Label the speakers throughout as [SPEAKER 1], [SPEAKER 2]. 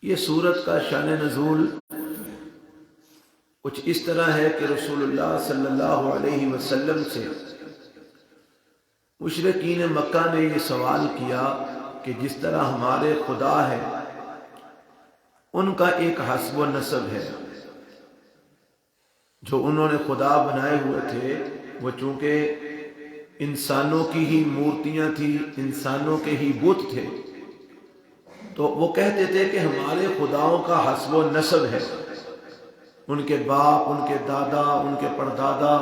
[SPEAKER 1] یہ سورت کا شان نزول کچھ اس طرح ہے کہ رسول اللہ صلی اللہ علیہ وسلم سے مشرکین مکہ نے یہ سوال کیا کہ جس طرح ہمارے خدا ہے ان کا ایک حسب و نسب ہے، جو انہوں نے خدا بنائے ہوئے تھے وہ چونکہ انسانوں کی ہی مورتیاں تھی، انسانوں کے ہی بت تھے، تو وہ کہتے تھے کہ ہمارے خداؤں کا حسب و نسب ہے، ان کے باپ، ان کے دادا، ان کے پردادا،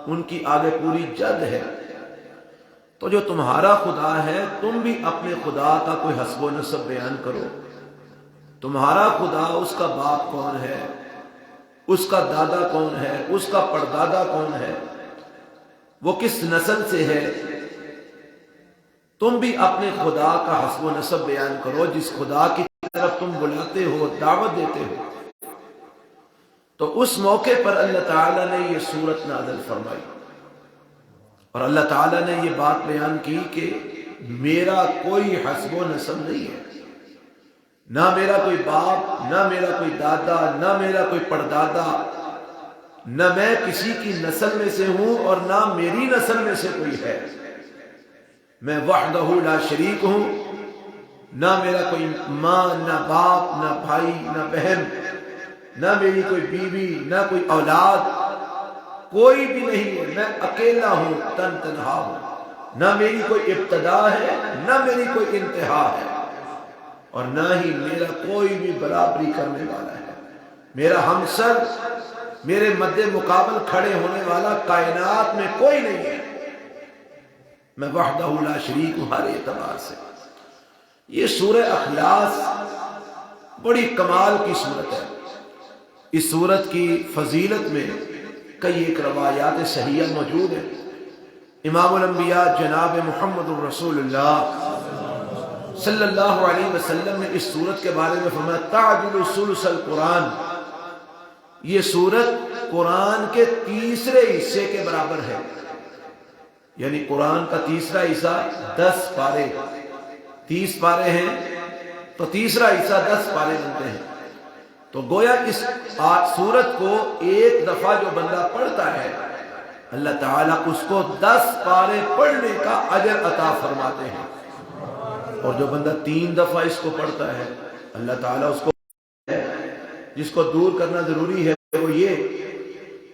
[SPEAKER 1] ان کی آگے پوری جد ہے۔ تو جو تمہارا خدا ہے تم بھی اپنے خدا کا کوئی حسب و نسب بیان کرو، تمہارا خدا، اس کا باپ کون ہے، اس کا دادا کون ہے، اس کا پردادا کون ہے، وہ کس نسل سے ہے، تم بھی اپنے خدا کا حسب و نسب بیان کرو جس خدا کی طرف تم بلاتے ہو، دعوت دیتے ہو۔ تو اس موقع پر اللہ تعالیٰ نے یہ سورت نازل فرمائی اور اللہ تعالیٰ نے یہ بات بیان کی کہ میرا کوئی حسب و نسب نہیں ہے، نہ میرا کوئی باپ، نہ میرا کوئی دادا، نہ میرا کوئی پردادا، نہ میں کسی کی نسل میں سے ہوں اور نہ میری نسل میں سے کوئی ہے، میں وحدہ لا شریک ہوں، نہ میرا کوئی ماں، نہ باپ، نہ بھائی، نہ بہن، نہ میری کوئی بیوی، نہ کوئی اولاد، کوئی بھی نہیں ہے، میں اکیلا ہوں، تنہا ہوں، نہ میری کوئی ابتدا ہے نہ میری کوئی انتہا ہے، اور نہ ہی میرا کوئی بھی برابری کرنے والا ہے، میرا ہمسر، میرے مد مقابل کھڑے ہونے والا کائنات میں کوئی نہیں ہے، میں وحدہ لا شریک ہوں ہر اعتبار سے۔ یہ سورہ اخلاص بڑی کمال کی سورت ہے۔ اس سورت کی فضیلت میں کئی ایک روایات صحیحہ موجود ہیں۔ امام الانبیاء جناب محمد الرسول اللہ صلی اللہ علیہ وسلم نے اس سورت کے بارے میں فرمایا تعدل ثلث القرآن، یہ سورت قرآن کے تیسرے حصے کے برابر ہے، یعنی قرآن کا تیسرا حصہ 10 پارے، 30 پارے ہیں تو تیسرا حصہ 10 پارے بنتے ہیں۔ تو گویا اس سورت کو ایک دفعہ جو بندہ پڑھتا ہے اللہ تعالیٰ اس کو 10 پارے پڑھنے کا اجر عطا فرماتے ہیں، اور جو بندہ 3 دفعہ اس کو پڑھتا ہے اللہ تعالیٰ اس کو، جس کو دور کرنا ضروری ہے وہ یہ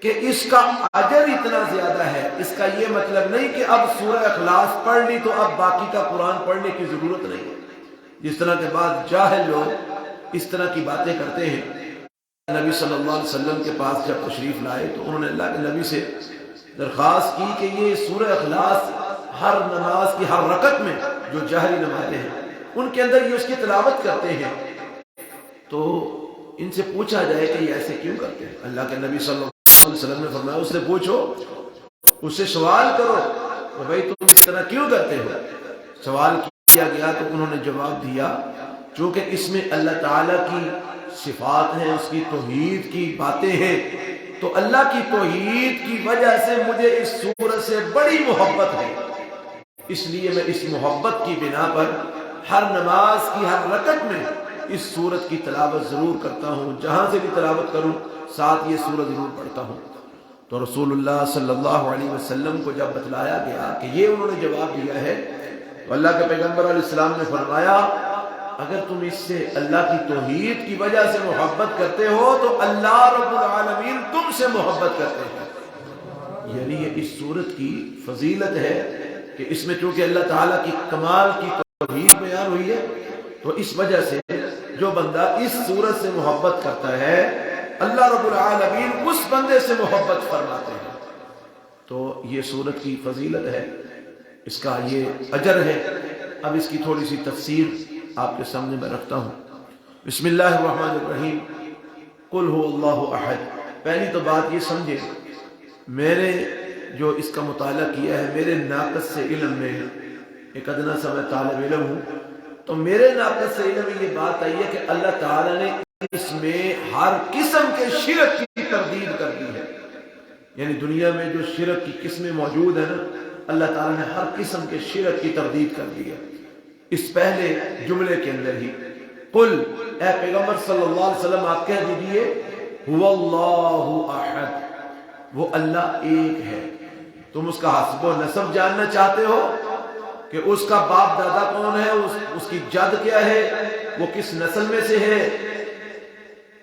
[SPEAKER 1] کہ اس کا اجر اتنا زیادہ ہے۔ اس کا یہ مطلب نہیں کہ اب سورہ اخلاص پڑھ لی تو اب باقی کا قرآن پڑھنے کی ضرورت نہیں ہے، جس طرح کے بعد جاہل لوگ اس طرح کی باتیں کرتے ہیں۔ نبی صلی اللہ علیہ وسلم کے پاس جب تشریف لائے تو انہوں نے اللہ کے نبی سے درخواست کی کہ یہ سورہ اخلاص ہر نماز کی ہر رکعت میں جو جہری نمازیں ہیں ان کے اندر یہ اس کی تلاوت کرتے ہیں، تو ان سے پوچھا جائے کہ یہ ایسے کیوں کرتے ہیں۔ اللہ کے نبی صلی اللہ علیہ وسلم نے فرمایا اس سے پوچھو، اس سے سوال کرو کہ بھائی تم اس طرح کیوں کرتے ہو۔ سوال کیا گیا تو انہوں نے جواب دیا چونکہ اس میں اللہ تعالیٰ کی صفات ہیں، اس کی توحید کی باتیں ہیں، تو اللہ کی توحید کی وجہ سے مجھے اس سورت سے بڑی محبت ہے، اس لیے میں اس محبت کی بنا پر ہر نماز کی ہر رکعت میں اس سورت کی تلاوت ضرور کرتا ہوں، جہاں سے بھی تلاوت کروں ساتھ یہ سورت ضرور پڑھتا ہوں۔ تو رسول اللہ صلی اللہ علیہ وسلم کو جب بتلایا گیا کہ یہ انہوں نے جواب دیا ہے تو اللہ کے پیغمبر علیہ السلام نے فرمایا اگر تم اس سے اللہ کی توحید کی وجہ سے محبت کرتے ہو تو اللہ رب العالمین تم سے محبت کرتے ہیں۔ یعنی یہ اس سورت کی فضیلت ہے کہ اس میں چونکہ اللہ تعالیٰ کی کمال کی توحید بیان ہوئی ہے، تو اس وجہ سے جو بندہ اس سورت سے محبت کرتا ہے اللہ رب العالمین اس بندے سے محبت فرماتے ہیں۔ تو یہ سورت کی فضیلت ہے، اس کا یہ اجر ہے۔ اب اس کی تھوڑی سی تفسیر آپ کے سامنے میں رکھتا ہوں۔ بسم اللہ الرحمن الرحیم، قل هو اللہ احد۔ پہلی تو بات یہ سمجھے، میں نے جو اس کا مطالعہ کیا ہے میرے ناقص سے علم میں، ایک ادنا سا میں طالب علم ہوں، تو میرے ناقص سے علم میں یہ بات آئی ہے کہ اللہ تعالیٰ نے اس میں ہر قسم کے شرک کی تردید کر دی ہے، یعنی دنیا میں جو شرک کی قسمیں موجود ہیں نا، اللہ تعالیٰ نے ہر قسم کے شرک کی تردید کر دی ہے اس پہلے جملے کے اندر ہی۔ قل اے پیغمبر صلی اللہ علیہ وسلم آپ کہہ دیجئے هو اللہ احد، وہ اللہ ایک ہے۔ تم اس کا حسب و نسب جاننا چاہتے ہو کہ اس کا باپ دادا کون ہے، اس کی جد کیا ہے، وہ کس نسل میں سے ہے،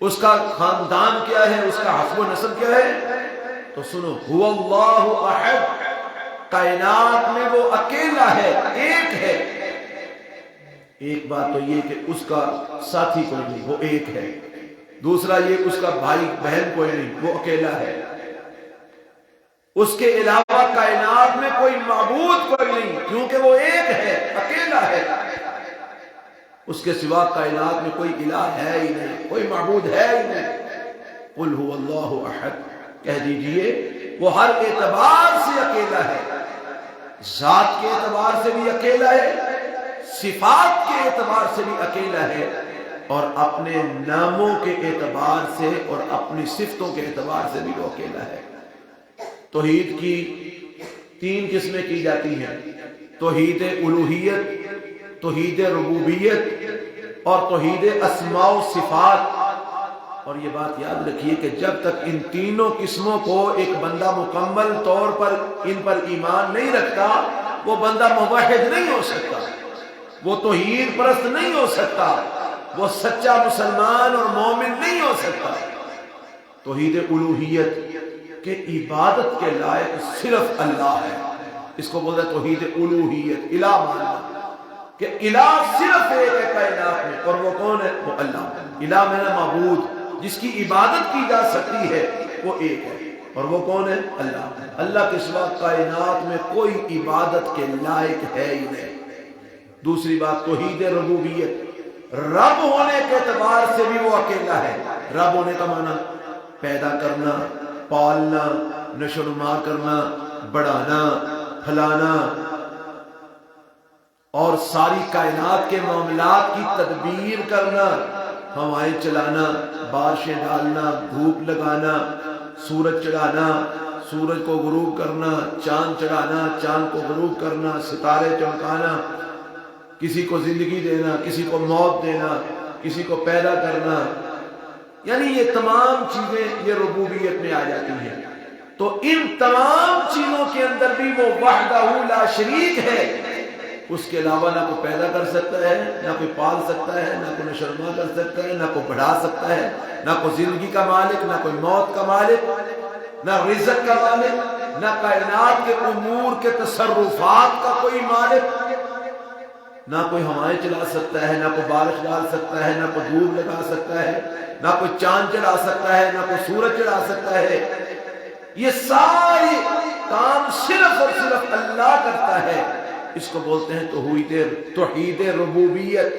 [SPEAKER 1] اس کا خاندان کیا ہے، اس کا حسب و نسب کیا ہے، تو سنو هو اللہ احد، کائنات میں وہ اکیلا ہے، ایک ہے۔ ایک بات تو یہ کہ اس کا ساتھی کوئی نہیں، وہ ایک ہے۔ دوسرا یہ اس کا بھائی بہن کوئی نہیں، وہ اکیلا ہے۔ اس کے علاوہ کائنات میں کوئی معبود کوئی نہیں، کیونکہ وہ ایک ہے، اکیلا ہے۔ اس کے سوا کائنات میں کوئی الہ ہے ہی نہیں، کوئی معبود ہے ہی نہیں۔ قل هو اللہ احد، کہہ دیجئے وہ ہر اعتبار سے اکیلا ہے، ذات کے اعتبار سے بھی اکیلا ہے، صفات کے اعتبار سے بھی اکیلا ہے، اور اپنے ناموں کے اعتبار سے اور اپنی صفتوں کے اعتبار سے بھی وہ اکیلا ہے۔ توحید کی تین قسمیں کی جاتی ہیں، توحید الوہیت، توحید ربوبیت اور توحید اسماء و صفات۔ اور یہ بات یاد رکھیے کہ جب تک ان تینوں قسموں کو ایک بندہ مکمل طور پر ان پر ایمان نہیں رکھتا، وہ بندہ موحد نہیں ہو سکتا، وہ توحید پرست نہیں ہو سکتا، وہ سچا مسلمان اور مومن نہیں ہو سکتا۔ توحید الوہیت کہ عبادت کے لائق صرف اللہ ہے، اس کو بولتے ہیں توحید الوہیت، الہ ماننا کہ الہ صرف ایک ہے کائنات میں، اور وہ کون ہے؟ وہ اللہ۔ الہ میں معبود جس کی عبادت کی جا سکتی ہے وہ ایک ہے، اور وہ کون ہے؟ اللہ۔ اللہ کے سوا کائنات میں کوئی عبادت کے لائق ہے ہی نہیں۔ دوسری بات توحید ربوبیت، رب ہونے کے اعتبار سے بھی وہ اکیلا ہے۔ رب ہونے کا معنی پیدا کرنا، پالنا، نشو و نما کرنا، بڑھانا، پھلانا اور ساری کائنات کے معاملات کی تدبیر کرنا، ہوائیں چلانا، بارشیں ڈالنا، دھوپ لگانا، سورج چڑھانا، سورج کو غروب کرنا، چاند چڑھانا، چاند کو غروب کرنا، ستارے چمکانا، کسی کو زندگی دینا، کسی کو موت دینا، کسی کو پیدا کرنا، یعنی یہ تمام چیزیں یہ ربوبیت میں آ جاتی ہیں۔ تو ان تمام چیزوں کے اندر بھی وہ وحدہ لا شریک ہے، اس کے علاوہ نہ کوئی پیدا کر سکتا ہے، نہ کوئی پال سکتا ہے، نہ کوئی نشرما کر سکتا ہے، نہ کوئی بڑھا سکتا ہے، نہ کوئی زندگی کا مالک، نہ کوئی موت کا مالک، نہ رزق کا مالک، نہ کائنات کے امور کے تصرفات کا کوئی مالک، نہ کوئی ہوائیں چلا سکتا ہے، نہ کوئی بارش ڈال سکتا ہے، نہ کوئی دھوپ لگا سکتا ہے، نہ کوئی چاند چڑھا سکتا ہے، نہ کوئی سورج چڑھا سکتا ہے۔ یہ سارے کام صرف اور صرف اللہ کرتا ہے۔ اس کو بولتے ہیں توحید ربوبیت۔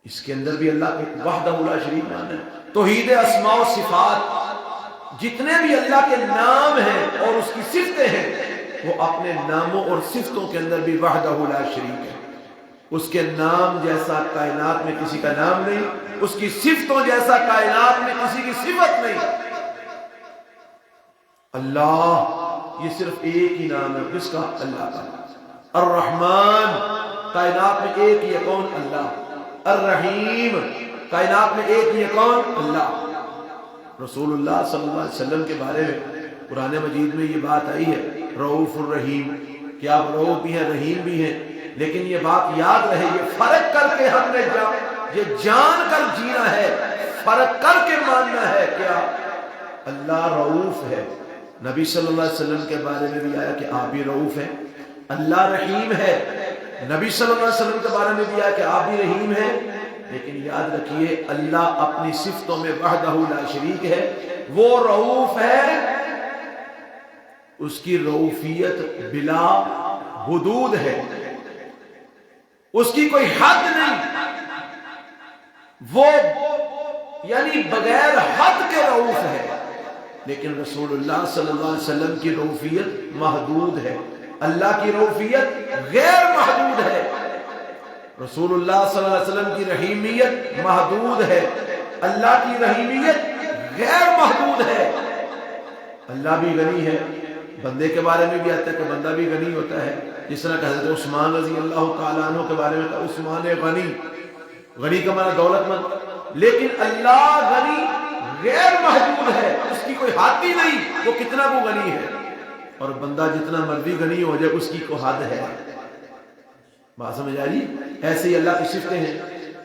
[SPEAKER 1] اس کے اندر بھی اللہ کے وحدہ لا شریک مانا ہے۔ توحید اسماء و صفات، جتنے بھی اللہ کے نام ہیں اور اس کی صفتیں ہیں، وہ اپنے ناموں اور صفتوں کے اندر بھی وحدہ لا شریک ہے۔ اس کے نام جیسا کائنات میں کسی کا نام نہیں، اس کی صفتوں جیسا کائنات میں کسی کی صفت نہیں۔ اللہ یہ صرف ایک ہی نام ہے، کس کا؟ اللہ کا۔ الرحمن کائنات میں ایک ہی ہے، کون؟ اللہ۔ الرحیم کائنات میں ایک ہی ہے، کون؟ اللہ۔ رسول اللہ صلی اللہ علیہ وسلم کے بارے میں قرآن مجید میں یہ بات آئی ہے، رؤوف الرحیم، کہ آپ رؤوف بھی ہیں، رحیم بھی ہیں، لیکن یہ بات یاد رہے، یہ فرق کر کے ہم نے یہ جان کر جینا ہے، فرق کر کے ماننا ہے کیا اللہ رؤوف ہے۔ نبی صلی اللہ علیہ وسلم کے بارے میں بھی آیا کہ آپ بھی رؤوف ہیں، اللہ رحیم ہے۔ نبی صلی اللہ علیہ وسلم کے بارے میں بھی آیا کہ آپ بھی رحیم ہیں، لیکن یاد رکھیے اللہ اپنی صفتوں میں وحدہ لا شریک ہے، وہ رؤوف ہے، اس کی رؤوفیت بلا حدود ہے، اس کی کوئی حد نہیں، وہ یعنی بغیر حد کے رؤوف ہے۔ لیکن رسول اللہ صلی اللہ علیہ وسلم کی رؤوفیت محدود ہے، اللہ کی رؤوفیت غیر محدود ہے۔ رسول اللہ صلی اللہ علیہ وسلم کی رحیمیت محدود ہے، اللہ کی رحیمیت غیر محدود ہے۔ اللہ بھی غنی ہے، بندے کے بارے میں بھی آتا ہے کہ بندہ بھی غنی ہوتا ہے، جس طرح کہ حضرت عثمان رضی اللہ تعالیٰ عنہ کے بارے میں کہا عثمان غنی، غنی کا معنی دولت مند، لیکن اللہ غنی غیر محدود ہے، اس کی کوئی حد ہی نہیں، وہ کتنا وہ غنی ہے، اور بندہ جتنا مرضی غنی ہو جائے اس کی کوئی حد ہے۔ بات سمجھ آ رہی؟ ایسے ہی اللہ کی صفتیں ہیں،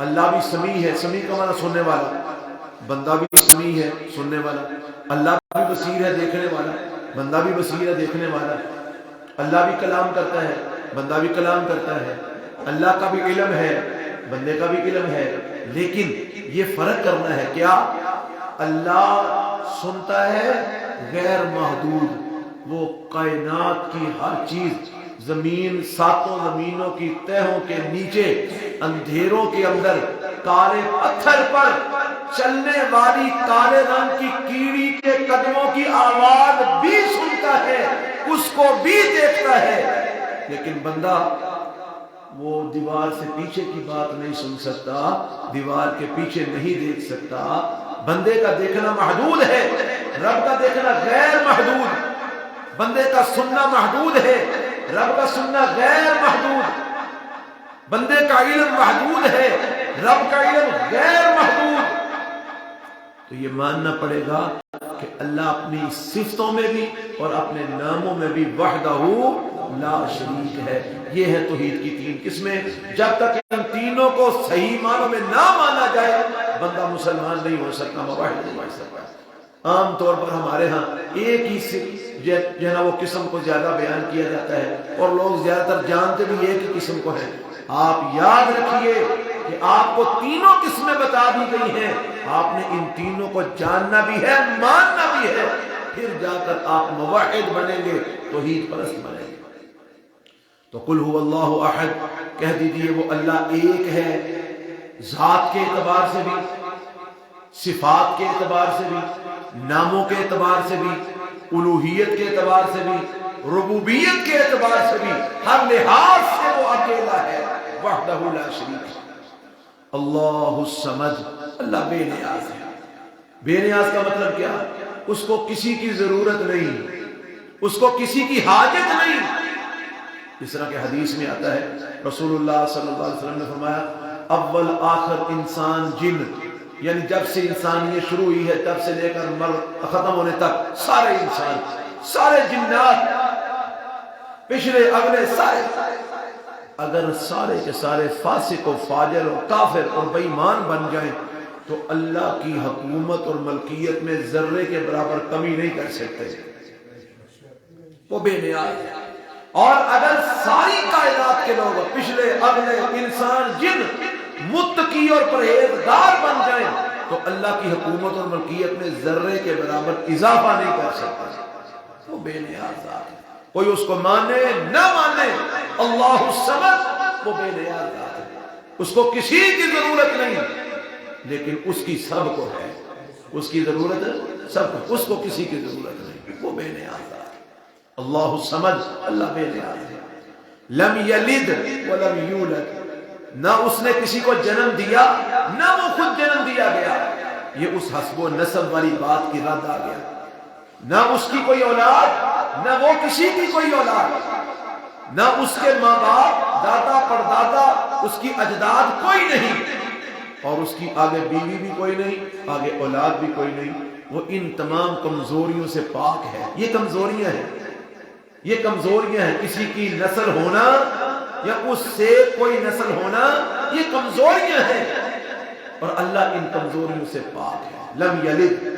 [SPEAKER 1] اللہ بھی سمیع ہے، سمیع کا معنی سننے والا، بندہ بھی سمیع ہے سننے والا، اللہ بھی بصیر ہے دیکھنے والا، بندہ بھی بصیر ہے دیکھنے والا، اللہ بھی کلام کرتا ہے، بندہ بھی کلام کرتا ہے، اللہ کا بھی علم ہے، بندے کا بھی علم ہے، لیکن یہ فرق کرنا ہے کیا؟ اللہ سنتا ہے غیر محدود، وہ کائنات کی ہر چیز، زمین، ساتوں زمینوں کی تہوں کے نیچے، اندھیروں کے اندر، کالے پتھر پر چلنے والی کالے رنگ کی کیڑی کے قدموں کی آواز بھی سنتا ہے، اس کو بھی دیکھتا ہے، لیکن بندہ وہ دیوار سے پیچھے کی بات نہیں سن سکتا، دیوار کے پیچھے نہیں دیکھ سکتا۔ بندے کا دیکھنا محدود ہے، رب کا دیکھنا غیر محدود، بندے کا سننا محدود ہے، رب کا سننا غیر محدود، بندے کا علم محدود ہے، رب کا علم غیر محدود۔ تو یہ ماننا پڑے گا کہ اللہ اپنی صفتوں میں بھی اور اپنے ناموں میں بھی وحدہ لا شریک ہے۔ یہ ہے توحید کی تین قسمیں۔ جب تک ان تینوں کو صحیح معنوں میں نہ مانا جائے بندہ مسلمان نہیں ہو سکتا، موحد نہیں ہو سکتا۔ عام طور پر ہمارے ہاں ایک ہی جو ہے نا وہ قسم کو زیادہ بیان کیا جاتا ہے، اور لوگ زیادہ تر جانتے بھی ایک ہی قسم کو ہے۔ آپ یاد رکھیے کہ آپ کو تینوں قسمیں بتا دی گئی ہیں، آپ نے ان تینوں کو جاننا بھی ہے، ماننا بھی ہے، پھر جا کر آپ موحد بنیں گے، توحید پرست بنیں گے۔ تو قل هو اللہ احد، کہہ دیجئے وہ اللہ ایک ہے، ذات کے اعتبار سے بھی، صفات کے اعتبار سے بھی، ناموں کے اعتبار سے بھی، الوہیت کے اعتبار سے بھی، ربوبیت کے اعتبار سے بھی، ہر لحاظ سے وہ اکیلا ہے، وحدہ لا شریک۔ اللہ الصمد، اللہ بے نیاز ہے۔ بے نیاز کا مطلب کیا؟ اس کو کسی کی ضرورت نہیں، اس کو کسی کی حاجت نہیں۔ اس طرح کہ حدیث میں آتا ہے، رسول اللہ صلی اللہ علیہ وسلم نے فرمایا اول آخر انسان جن، یعنی جب سے انسانیت شروع ہوئی ہے تب سے لے کر ختم ہونے تک سارے انسان، سارے جنات، پچھلے اگلے سارے، اگر سارے کے سارے فاسق و فاجر و کافر اور بے ایمان بن جائیں تو اللہ کی حکومت اور ملکیت میں ذرے کے برابر کمی نہیں کر سکتے، وہ بے نیاز ہے۔ اور اگر ساری کائنات کے لوگ، پچھلے اگلے انسان جن، متقی اور پرہیزگار بن جائیں تو اللہ کی حکومت اور ملکیت میں ذرے کے برابر اضافہ نہیں کر سکتا، وہ بے نیاز ذات ہے۔ کوئی اس کو مانے نہ مانے، اللہ الصمد، وہ بے نیاز ذات ہے، اس کو کسی کی ضرورت نہیں، لیکن اس کی سب کو ہے، اس کی ضرورت سب کو، اس کو کسی کی ضرورت نہیں، وہ بے نیاز ذات ہے۔ اللہ الصمد، اللہ بے نیاز ہے۔ لم یلد ولم یولد، نہ اس نے کسی کو جنم دیا نہ وہ خود جنم دیا گیا، یہ اس حسب و نسب والی بات کی رد آ گیا۔ نہ اس کی کوئی اولاد، نہ وہ کسی کی کوئی اولاد، نہ اس کے ماں باپ، دادا پردادا، اس کی اجداد کوئی نہیں، اور اس کی آگے بیوی بھی کوئی نہیں، آگے اولاد بھی کوئی نہیں، وہ ان تمام کمزوریوں سے پاک ہے۔ یہ کمزوریاں ہیں، یہ کمزوریاں ہیں، کسی کی نسل ہونا یا اس سے کوئی نسل ہونا، یہ کمزوریاں ہیں، اور اللہ ان کمزوریوں سے پاک ہے۔ لم یلد،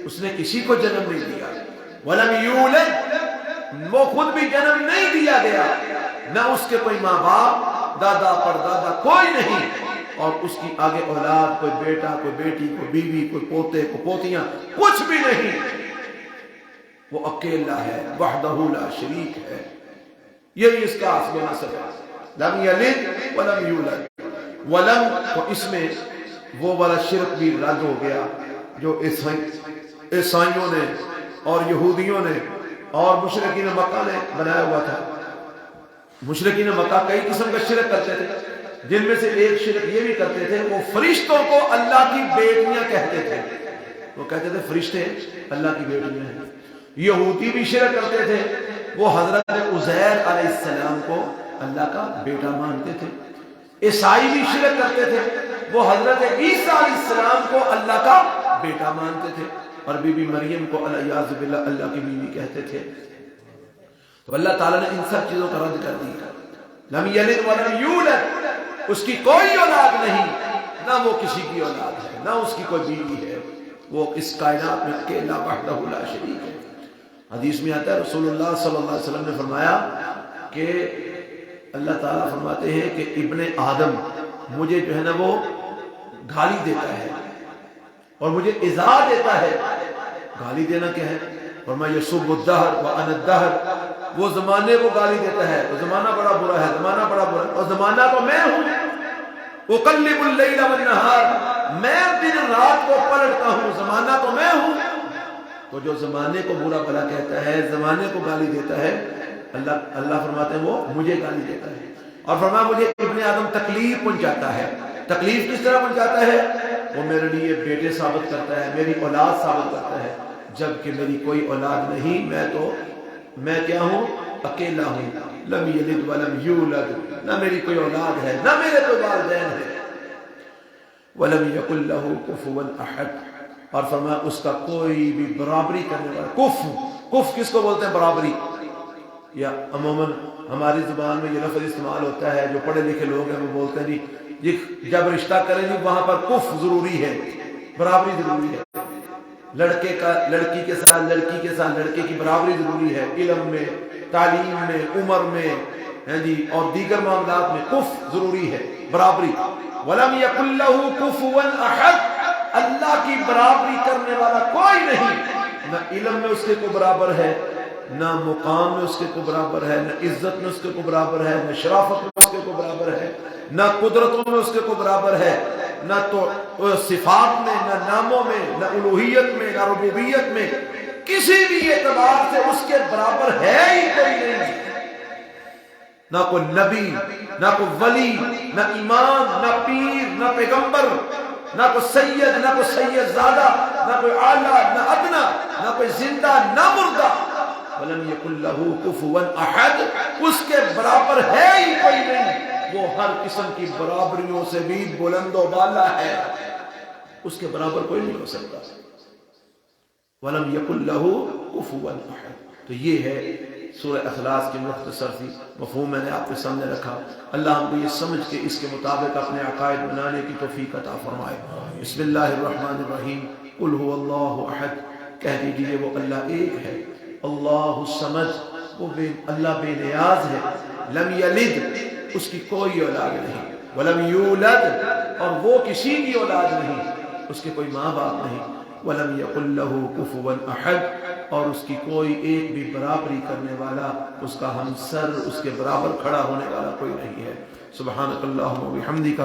[SPEAKER 1] اس نے کسی کو جنم نہیں دیا، ولم یولد، وہ خود بھی جنم نہیں دیا گیا، نہ اس کے کوئی ماں باپ، دادا پردادا کوئی نہیں، اور اس کی آگے اولاد، کوئی بیٹا، کوئی بیٹی، کوئی بیوی، کوئی پوتے، کوئی پوتیاں، کچھ بھی نہیں، وہ اکیلا ہے، وحدہ لا شریک ہے۔ یہی اس کا حسب نسب ہے، لم یلد ولم یولد۔ ولم، تو اس میں وہ والا شرک بھی رد ہو گیا جو عیسائیوں نے اور یہودیوں نے اور مشرکین مکہ نے بنایا ہوا تھا۔ مشرکین مکہ کئی قسم کا شرک کرتے تھے، جن میں سے ایک شرک یہ بھی کرتے تھے، وہ فرشتوں کو اللہ کی بیٹیاں کہتے تھے، وہ کہتے تھے فرشتے اللہ کی بیٹیاں ہیں۔ یہودی بھی شرک کرتے تھے، وہ حضرت عزیر علیہ السلام کو اللہ کا بیٹا مانتے تھے۔ عیسائی بھی شرک کرتے تھے، وہ حضرت عیسیٰ علیہ السلام کو اللہ کا بیٹا مانتے تھے اور بی بی مریم کو الیاذ باللہ اللہ کی بیوی کہتے تھے۔ تو اللہ تعالیٰ نے ان سب چیزوں کا رد کر دیا۔ لم یلد ولم یولد، اس کی کوئی اولاد نہیں، نہ وہ کسی کی اولاد ہے، نہ اس کی کوئی بیوی ہے، وہ اس کائنات میں اکیلا وحدہ لا شریک ہے۔ حدیث میں آتا ہے رسول اللہ صلی اللہ علیہ وسلم نے فرمایا کہ اللہ تعالیٰ فرماتے ہیں کہ ابن آدم مجھے جو ہے نا وہ گالی دیتا ہے اور مجھے ایذا دیتا ہے۔ گالی دینا کیا ہے؟ فرمایا یسب الدہر وانا الدہر، وہ زمانے کو گالی دیتا ہے، تو زمانہ بڑا برا ہے، زمانہ بڑا برا ہے، اور زمانہ تو میں ہوں۔ اقلب اللیل والنہار، میں دن رات کو پلٹتا ہوں، زمانہ تو میں ہوں۔ تو جو زمانے کو برا بھلا کہتا ہے، زمانے کو گالی دیتا ہے، اللہ فرماتے ہیں وہ مجھے گالی دیتا ہے۔ اور فرمایا مجھے ابن آدم تکلیف پہنچاتا ہے۔ تکلیف کس طرح پہنچاتا ہے؟ وہ میرے لیے بیٹے ثابت کرتا ہے، میری اولاد ثابت کرتا ہے، جبکہ میری کوئی اولاد نہیں، میں کیا ہوں؟ اکیلا ہوں۔ لم یلد ولم یولد، نہ میری کوئی اولاد ہے، نہ میرے کوئی والدین ہے۔ ولم یکن لہ کفوا احد، اور فرمایا اس کا کوئی بھی برابری کرنے والا۔ کف کس کو بولتے ہیں؟ برابری۔ یا عموماً ہماری زبان میں یہ لفظ استعمال ہوتا ہے، جو پڑھے لکھے لوگ ہیں وہ بولتے ہیں جی جب رشتہ کریں جی وہاں پر کف ضروری ہے، برابری ضروری ہے۔ لڑکی کے ساتھ لڑکے کی برابری ضروری ہے، علم میں، تعلیم میں، عمر میں، جی اور دیگر معاملات میں کف ضروری ہے، برابری۔ وَلَمْ يَكُنْ لَهُ كُفُوًا أَحَدٌ، اللہ کی برابری کرنے والا کوئی نہیں، نہ علم میں اس کے کو برابر ہے، نہ مقام میں اس کے کو برابر ہے، نہ عزت میں اس کے کو برابر ہے، نہ شرافت میں اس کے کو برابر ہے، نہ قدرتوں میں اس کے کو برابر ہے، نہ تو صفات میں، نہ ناموں میں، نہ الوہیت میں، نہ ربوبیت میں، کسی بھی اعتبار سے اس کے برابر ہے ہی کوئی نہیں۔ نہ کوئی نبی، نہ کوئی ولی، نہ امام، نہ پیر، نہ پیغمبر، نہ کوئی سید، نہ کوئی سید زادہ، نہ کوئی اعلیٰ، نہ ادنا، نہ کوئی زندہ، نہ مردہ۔ وَلَمْ يَكُنْ لَهُ كُفُوًا أَحَدٌ، اس کے برابر ہے ہی کوئی نہیں، وہ ہر قسم کی برابریوں سے بھی بلند و بالا ہے، اس کے برابر کوئی نہیں ہو سکتا۔ وَلَمْ يَكُنْ لَهُ كُفُوًا أَحَدٌ۔ تو یہ ہے سورہ اخلاص کی مختصر سی مفہوم میں نے آپ کے سامنے رکھا۔ اللہ ہم کو یہ سمجھ کے اس کے مطابق اپنے عقائد بنانے کی توفیق عطا فرمائے۔ بسم اللہ الرحمن الرحیم۔ قل هو اللہ احد، کہہ دیجئے وہ اللہ ایک ہے، اللہ الصمد، وہ اللہ بے نیاز ہے، لم یلد، اس کی کوئی اولاد نہیں، ولم یولد، اور وہ کسی کی اولاد نہیں، اس کے کوئی ماں باپ نہیں، ولم یکن لہ کفوا احد، اور اس کی کوئی ایک بھی برابری کرنے والا، اس کا ہمسر، اس کے برابر کھڑا ہونے والا کوئی نہیں ہے۔ سبحانک اللہم و بحمدک